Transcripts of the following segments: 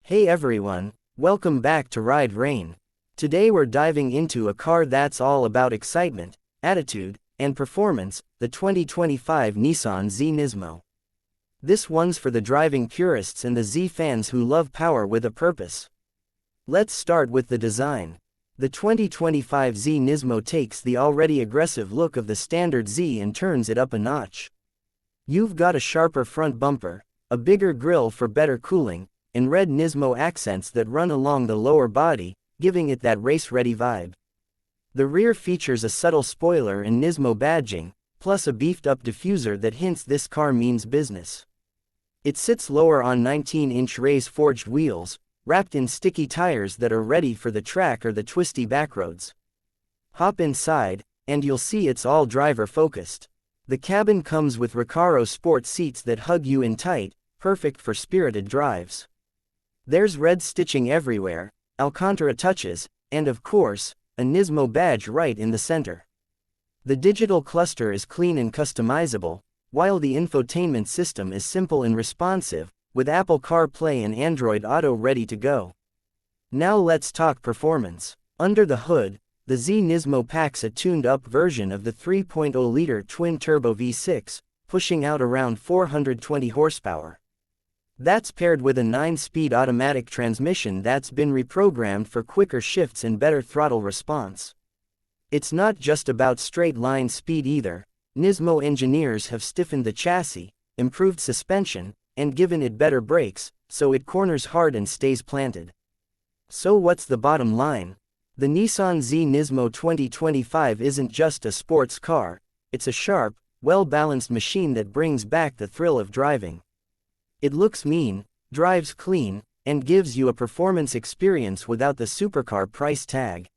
Hey everyone, welcome back to RideReign. Today we're diving into a car that's all about excitement, attitude, and performance, the 2025 Nissan Z Nismo. This one's for the driving purists and the Z fans who love power with a purpose. Let's start with the design. The 2025 Z Nismo takes the already aggressive look of the standard Z and turns it up a notch. You've got a sharper front bumper, a bigger grille for better cooling, and red Nismo accents that run along the lower body, giving it that race-ready vibe. The rear features a subtle spoiler and Nismo badging, plus a beefed-up diffuser that hints this car means business. It sits lower on 19-inch race-forged wheels, wrapped in sticky tires that are ready for the track or the twisty backroads. Hop inside, and you'll see it's all driver-focused. The cabin comes with Recaro sport seats that hug you in tight, perfect for spirited drives. There's red stitching everywhere, Alcantara touches, and of course, a Nismo badge right in the center. The digital cluster is clean and customizable, while the infotainment system is simple and responsive, with Apple CarPlay and Android Auto ready to go. Now let's talk performance. Under the hood, the Z Nismo packs a tuned-up version of the 3.0-liter twin-turbo V6, pushing out around 420 horsepower. That's paired with a 9-speed automatic transmission that's been reprogrammed for quicker shifts and better throttle response. It's not just about straight-line speed either. Nismo engineers have stiffened the chassis, improved suspension, and given it better brakes, so it corners hard and stays planted. So what's the bottom line? The Nissan Z Nismo 2025 isn't just a sports car, it's a sharp, well-balanced machine that brings back the thrill of driving. It looks mean, drives clean, and gives you a performance experience without the supercar price tag.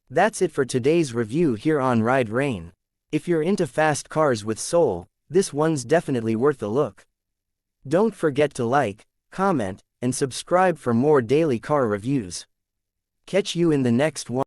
That's it for today's review here on RideReign. If you're into fast cars with soul, this one's definitely worth a look. Don't forget to like, comment, and subscribe for more daily car reviews. Catch you in the next one.